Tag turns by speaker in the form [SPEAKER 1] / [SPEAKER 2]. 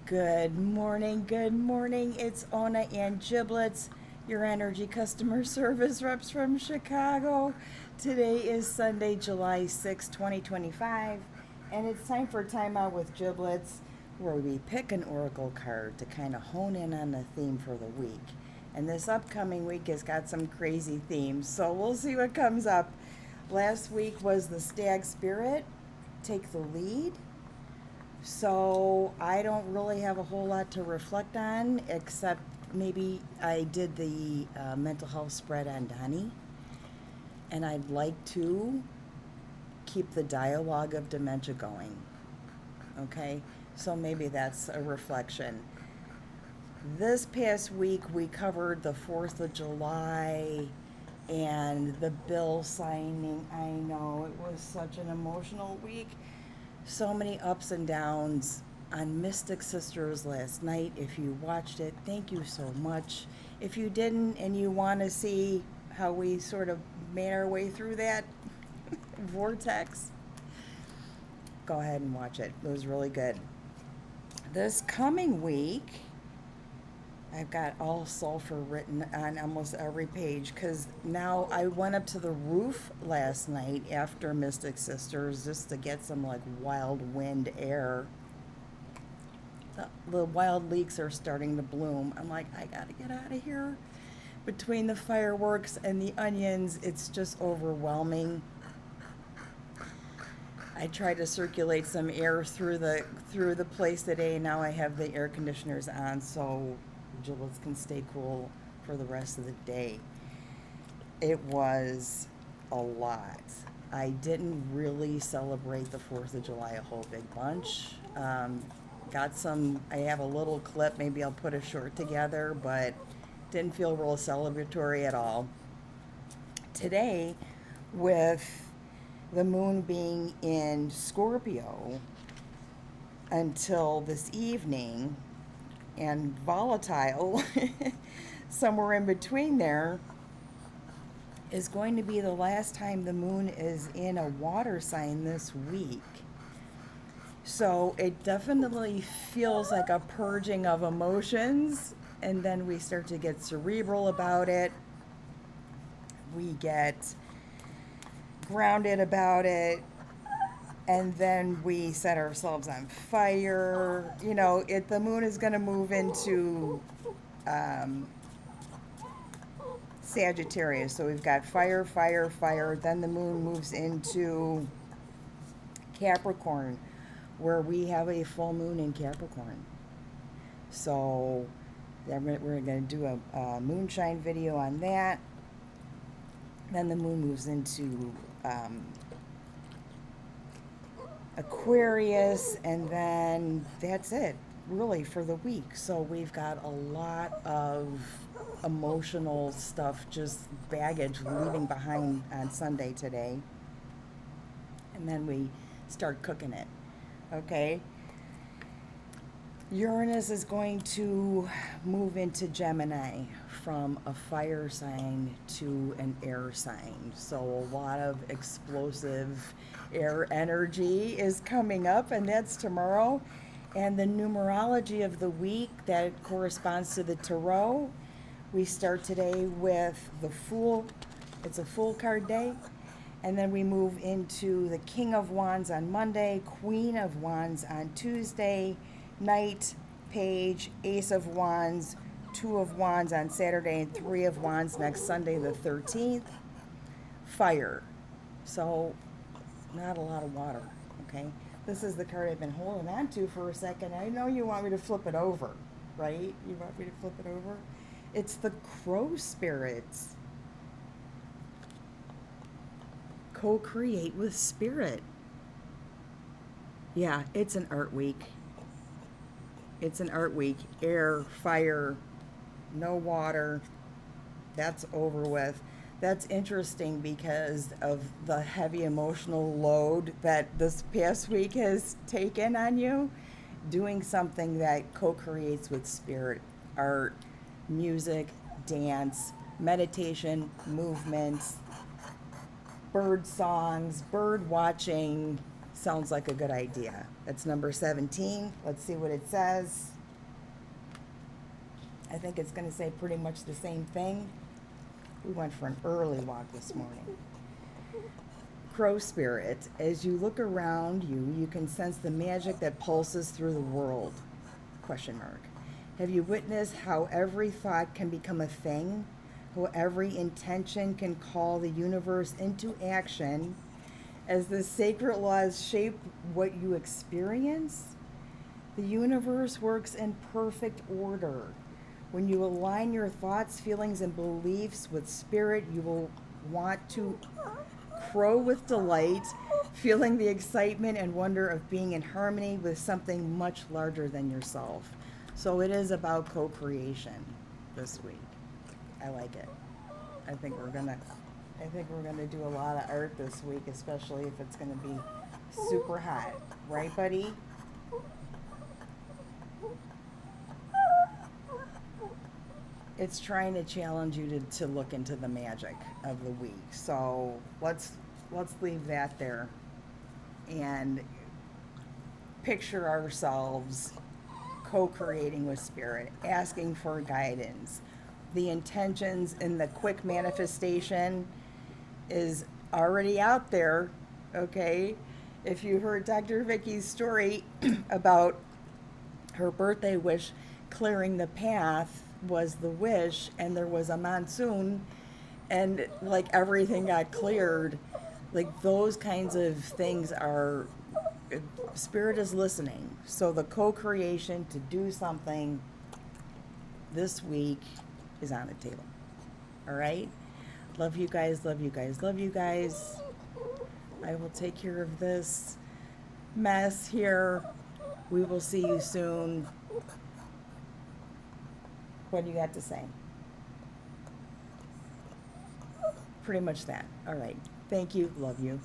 [SPEAKER 1] Good morning, good morning. It's Ona and Giblets, your energy customer service reps from Chicago. Today is Sunday, July 6th, 2025, and it's time for Time Out with Giblets, where we pick an oracle card to kind of hone in on the theme for the week. And this upcoming week has got some crazy themes, so we'll see what comes up. Last week was the Stag Spirit, Take the Lead. So I don't really have a whole lot to reflect on, except maybe I did the mental health spread on Donnie, and I'd like to keep the dialogue of dementia going. Okay, so maybe that's a reflection. This past week we covered the 4th of July and the bill signing. I know it was such an emotional week. So many ups and downs on Mystic Sisters last night. If you watched it, thank you so much. If you didn't and you want to see how we sort of made our way through that vortex, go ahead and watch it. It was really good. This coming week, I've got all sulfur written on almost every page because now I went up to the roof last night after Mystic Sisters just to get some like wild wind air. The wild leeks are starting to bloom. I'm like, I gotta get out of here. Between the fireworks and the onions, it's just overwhelming. I tried to circulate some air through the place today. Now I have the air conditioners on, so Giblets can stay cool for the rest of the day. It was a lot. I didn't really celebrate the 4th of July a whole big bunch. I have a little clip, maybe I'll put a short together, but didn't feel real celebratory at all. Today, with the moon being in Scorpio until this evening, and volatile somewhere in between there, is going to be the last time the moon is in a water sign this week. So it definitely feels like a purging of emotions, and then we start to get cerebral about it. We get grounded about it, and then we set ourselves on fire. You know, the moon is going to move into Sagittarius. So we've got fire, fire, fire. Then the moon moves into Capricorn, where we have a full moon in Capricorn. So then we're going to do a moonshine video on that. Then the moon moves into Aquarius, and then that's it really for the week. So we've got a lot of emotional stuff, just baggage leaving behind on Sunday today, and then we start cooking it. Okay, Uranus is going to move into Gemini from a fire sign to an air sign. So a lot of explosive air energy is coming up, and that's tomorrow. And the numerology of the week that corresponds to the tarot, we start today with the Fool. It's a Fool card day. And then we move into the King of Wands on Monday, Queen of Wands on Tuesday, Knight, Page, Ace of Wands, 2 of Wands on Saturday, and 3 of Wands next Sunday, the 13th. Fire. So, not a lot of water, okay? This is the card I've been holding on to for a second. I know you want me to flip it over, right? You want me to flip it over? It's the Crow Spirits. Co-create with spirit. Yeah, it's an art week. It's an art week. Air, fire, no water. That's over with. That's interesting because of the heavy emotional load that this past week has taken on you. Doing something that co-creates with spirit, art, music, dance, meditation, movements, bird songs, bird watching sounds like a good idea. That's number 17. Let's see what it says. I think it's going to say pretty much the same thing. We went for an early walk this morning. Crow spirit, as you look around you, you can sense the magic that pulses through the world. Question mark. Have you witnessed how every thought can become a thing? How every intention can call the universe into action as the sacred laws shape what you experience? The universe works in perfect order. When you align your thoughts, feelings, and beliefs with spirit, you will want to crow with delight, feeling the excitement and wonder of being in harmony with something much larger than yourself. So it is about co-creation this week. I like it. I think we're gonna do a lot of art this week, especially if it's gonna be super hot, right, buddy? It's trying to challenge you to look into the magic of the week. So let's leave that there and picture ourselves co-creating with spirit, asking for guidance. The intentions in the quick manifestation is already out there, okay? If you heard Dr. Vicky's story about her birthday wish, clearing the path was the wish, and there was a monsoon, and like everything got cleared. Like those kinds of things are, spirit is listening. So the co-creation to do something this week is on the table. All right? Love you guys, love you guys, love you guys. I will take care of this mess here. We will see you soon. What do you got to say? Pretty much that. All right. Thank you. Love you.